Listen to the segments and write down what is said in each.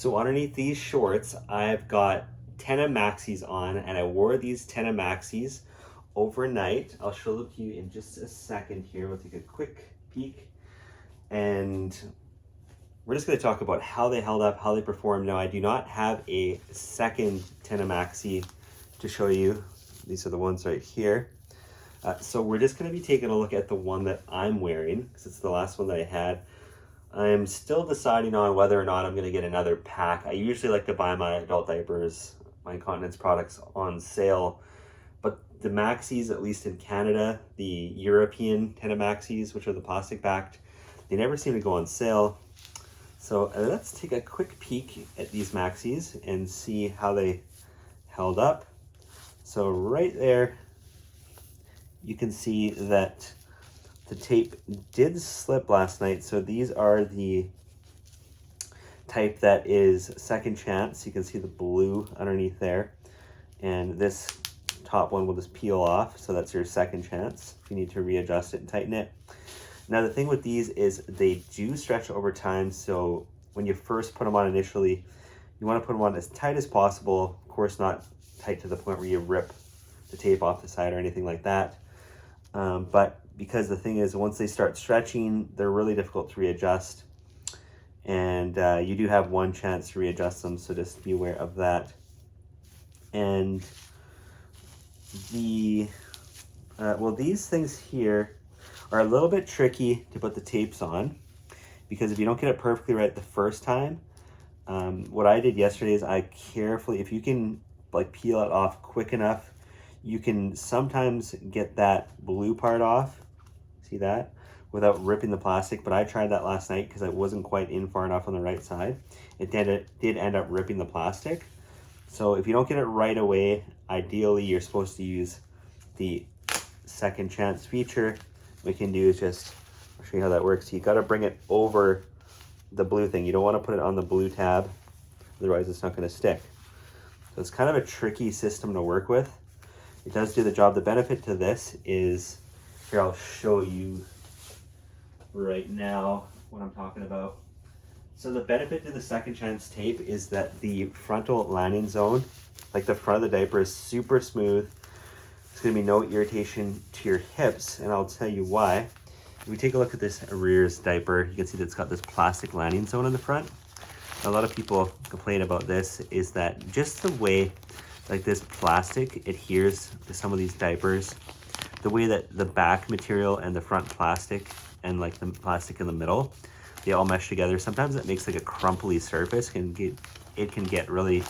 So underneath these shorts, I've got Tena Maxis on, and I wore these Tena Maxis overnight. I'll show them to you in just a second here. We'll take a quick peek, and we're just going to talk about how they held up, how they performed. Now, I do not have a second Tena Maxi to show you. These are the ones right here. So we're just going to be taking a look at the one that I'm wearing, because it's the last one that I had. I'm still deciding on whether or not I'm going to get another pack. I usually like to buy my adult diapers, my incontinence products on sale, but the Maxis, at least in Canada, the European Tena Maxis, which are the plastic backed, they never seem to go on sale. So let's take a quick peek at these Maxis and see how they held up. So right there, you can see that the tape did slip last night. So these are the type that is second chance. You can see the blue underneath there. And this top one will just peel off. So that's your second chance if you need to readjust it and tighten it. Now the thing with these is they do stretch over time. So when you first put them on initially, you want to put them on as tight as possible. Of course, not tight to the point where you rip the tape off the side or anything like that. But because the thing is, once they start stretching, they're really difficult to readjust. And you do have one chance to readjust them, so just be aware of that. And the, well, these things here are a little bit tricky to put the tapes on, because if you don't get it perfectly right the first time, what I did yesterday is I carefully, if you can like peel it off quick enough, you can sometimes get that blue part off, see that, without ripping the plastic. But I tried that last night because I wasn't quite in far enough on the right side. It did end up ripping the plastic. So if you don't get it right away, ideally you're supposed to use the second chance feature. What we can do is just, I'll show you how that works. You got to bring it over the blue thing. You don't want to put it on the blue tab, otherwise it's not going to stick. So it's kind of a tricky system to work with. It does do the job. The benefit to this is, here I'll show you right now what I'm talking about. So the benefit to the second chance tape is that the frontal landing zone, like the front of the diaper, is super smooth. There's going to be no irritation to your hips, and I'll tell you why. If we take a look at this rears diaper, you can see that it's got this plastic landing zone in the front. A lot of people complain about this, is that just the way like this plastic adheres to some of these diapers, the way that the back material and the front plastic and like the plastic in the middle, they all mesh together. Sometimes it makes like a crumply surface, it can get really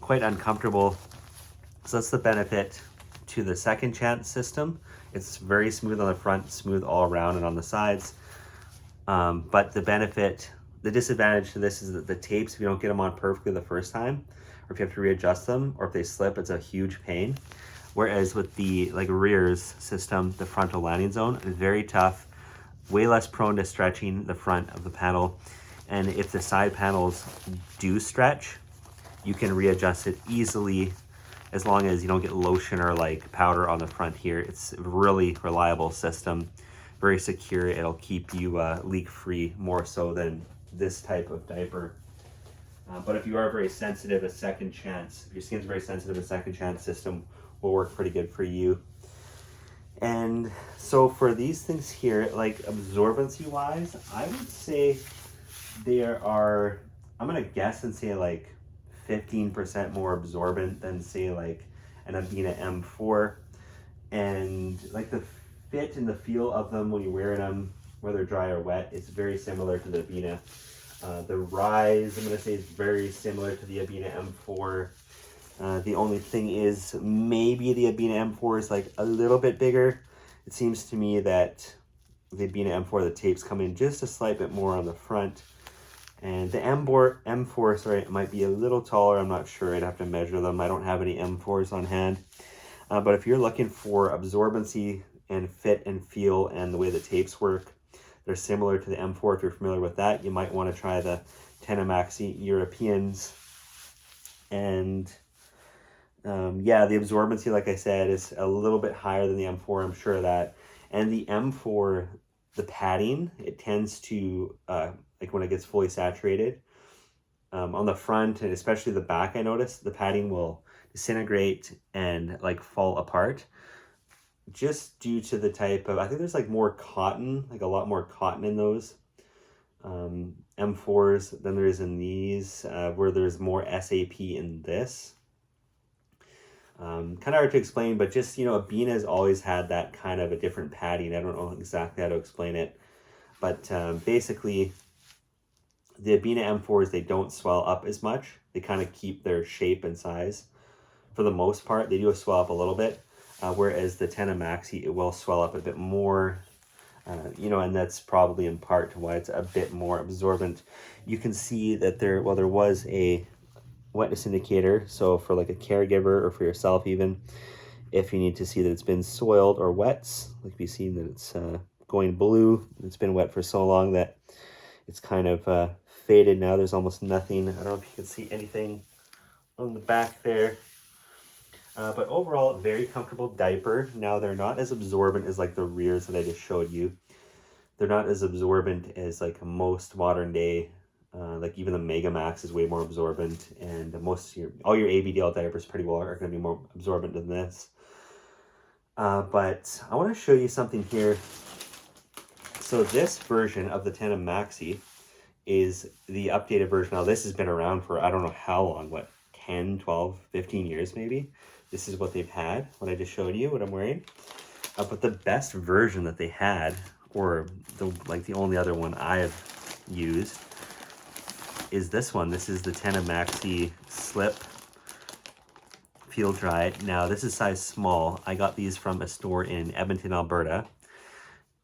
quite uncomfortable. So that's the benefit to the second chance system. It's very smooth on the front, smooth all around and on the sides. But the disadvantage to this is that the tapes, if you don't get them on perfectly the first time, or if you have to readjust them, or if they slip, it's a huge pain. Whereas with the like rears system, the frontal landing zone is very tough, way less prone to stretching the front of the panel. And if the side panels do stretch, you can readjust it easily, as long as you don't get lotion or like powder on the front here. It's a really reliable system, very secure. It'll keep you leak-free more so than this type of diaper. But if you are very sensitive, a second chance, if your skin's very sensitive, a second chance system will work pretty good for you. And so for these things here, like absorbency wise, I would say there are, I'm gonna guess and say like 15% more absorbent than say like an Abina M4. And like the fit and the feel of them when you're wearing them, whether dry or wet, is very similar to the Abina. The rise, I'm going to say, is very similar to the Abina M4. The only thing is maybe the Abina M4 is like a little bit bigger. It seems to me that the Abina M4, the tapes come in just a slight bit more on the front. And the M4, sorry, it might be a little taller. I'm not sure. I'd have to measure them. I don't have any M4s on hand. But if you're looking for absorbency and fit and feel and the way the tapes work, they're similar to the M4. If you're familiar with that, you might want to try the Tena Maxi Europeans. And yeah, the absorbency, like I said, is a little bit higher than the M4. I'm sure of that. And the M4, the padding, it tends to, like when it gets fully saturated, On the front and especially the back, I noticed the padding will disintegrate and like fall apart just due to the type of, I think there's like more cotton, like a lot more cotton in those M4s than there is in these, where there's more SAP in this. Kind of hard to explain, but just, you know, Abina has always had that kind of a different padding. I don't know exactly how to explain it, but basically the Abina M4s, they don't swell up as much. They kind of keep their shape and size for the most part. They do swell up a little bit, whereas the Tena Maxi, it will swell up a bit more. You know, and that's probably in part to why it's a bit more absorbent. You can see that there was a wetness indicator. So for like a caregiver or for yourself even, if you need to see that it's been soiled or wet, like we've seen that it's going blue, it's been wet for so long that it's kind of faded now. There's almost nothing. I don't know if you can see anything on the back there. But overall, very comfortable diaper. Now, they're not as absorbent as like the rears that I just showed you. They're not as absorbent as like most modern day, like even the Mega Max is way more absorbent, and all your ABDL diapers pretty well are going to be more absorbent than this. But I want to show you something here. So this version of the Tena Maxi is the updated version. Now this has been around for I don't know how long, what, 10, 12, 15 years maybe. This is what they've had, what I just showed you, what I'm wearing. But the best version that they had, or the only other one I've used, is this one. This is the Tena Maxi Slip Field Dry. Now this is size small. I got these from a store in Edmonton, Alberta,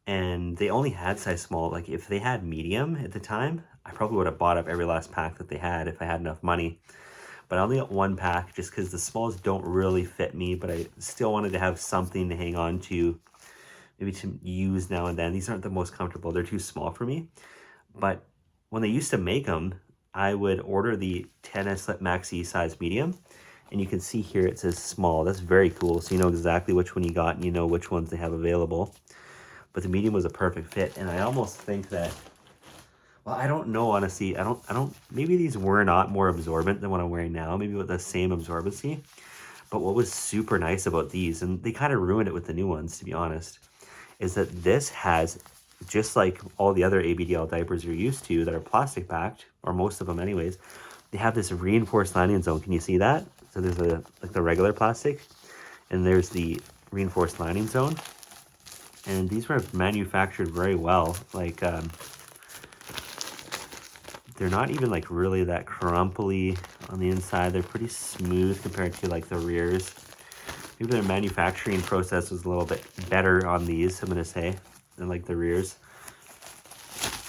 and they only had size small. Like if they had medium at the time, I probably would have bought up every last pack that they had if I had enough money. But I only got one pack just because the smalls don't really fit me, but I still wanted to have something to hang on to, maybe to use now and then. These aren't the most comfortable. They're too small for me. But when they used to make them, I would order the Tena Slip Maxi size medium. And you can see here it says small. That's very cool. So you know exactly which one you got and you know which ones they have available. But the medium was a perfect fit. And I almost think that, well, I don't know, honestly. I don't, maybe these were not more absorbent than what I'm wearing now, maybe with the same absorbency. But what was super nice about these, and they kind of ruined it with the new ones, to be honest, is that this has, just like all the other ABDL diapers you're used to that are plastic backed, or most of them anyways, they have this reinforced landing zone. Can you see that? So there's like the regular plastic, and there's the reinforced landing zone. And these were manufactured very well. Like, they're not even like really that crumply on the inside. They're pretty smooth compared to like the rears. Maybe their manufacturing process was a little bit better on these, I'm gonna say, than like the rears.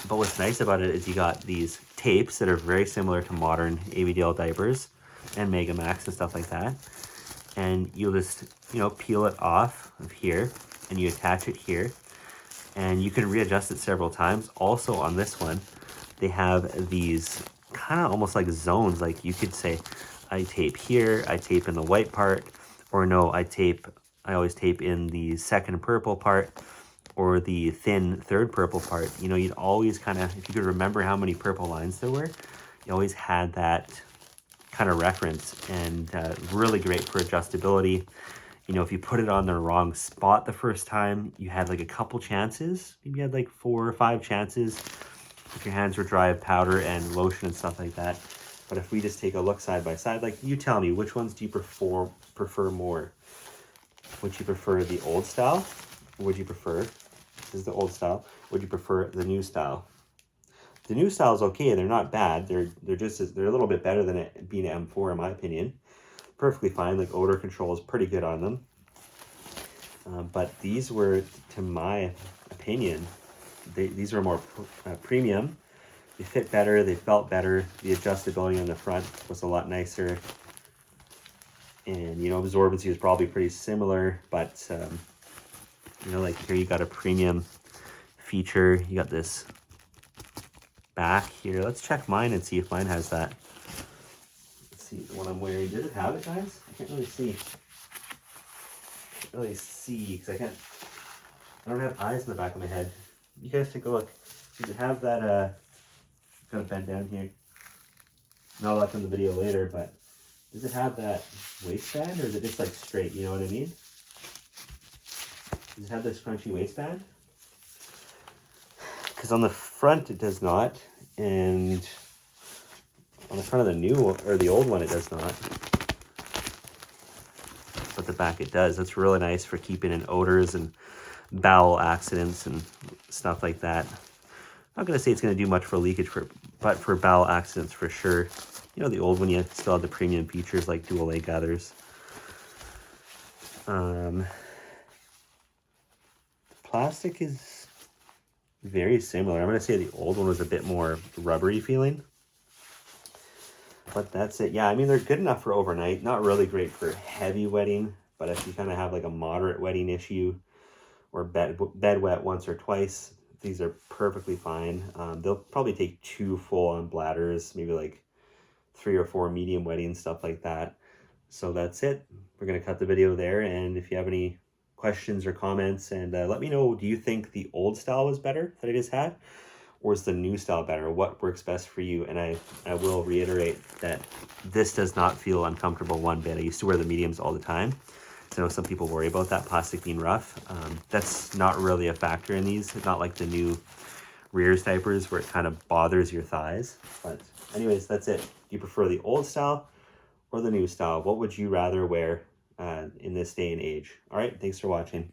But what's nice about it is you got these tapes that are very similar to modern ABDL diapers and Mega Max and stuff like that. And you'll just, you know, peel it off of here and you attach it here. And you can readjust it several times. Also on this one, they have these kind of almost like zones. Like you could say, I tape here, I tape in the white part, or no, I always tape in the second purple part, or the thin third purple part. You know, you'd always kind of, if you could remember how many purple lines there were, you always had that kind of reference, and really great for adjustability. You know, if you put it on the wrong spot the first time, you had like a couple chances. Maybe you had like 4 or 5 chances if your hands were dry of powder and lotion and stuff like that. But if we just take a look side by side, like you tell me, which ones do you prefer more? Would you prefer the old style? Or would you prefer, this is the old style, would you prefer the new style? The new style is okay, they're not bad. They're a little bit better than it being an M4 in my opinion. Perfectly fine, like odor control is pretty good on them. But these were, to my opinion, these were more premium. They fit better, they felt better. The adjustability on the front was a lot nicer. And, you know, absorbency was probably pretty similar, but, you know, like here you got a premium feature. You got this back here. Let's check mine and see if mine has that. Let's see the one I'm wearing. Did it have it, guys? I can't really see. Because I don't have eyes in the back of my head. You guys take a look. Does it have that, gotta bend down here. I'll look in the video later, but does it have that waistband or is it just like straight? You know what I mean? Does it have this scrunchy waistband? Because on the front it does not, and on the front of the new or the old one it does not. But the back it does. That's really nice for keeping in odors and bowel accidents and stuff like that. I'm not going to say it's going to do much for leakage, but for bowel accidents for sure. You know, the old one, you still have the premium features like dual leg gathers. The plastic is very similar. I'm going to say the old one was a bit more rubbery feeling. But that's it. Yeah, I mean, they're good enough for overnight. Not really great for heavy wetting, but if you kind of have like a moderate wetting issue or bed wet once or twice, these are perfectly fine. They'll probably take 2 full-on bladders, maybe like 3 or 4 medium wettings, stuff like that. So that's it. We're going to cut the video there. And if you have any questions or comments, and let me know, do you think the old style was better that I just had? Or is the new style better? What works best for you? And I will reiterate that this does not feel uncomfortable one bit. I used to wear the mediums all the time. I know some people worry about that plastic being rough. That's not really a factor in these. It's not like the new Rears diapers where it kind of bothers your thighs. But anyways, that's it. Do you prefer the old style or the new style? What would you rather wear in this day and age? All right, thanks for watching.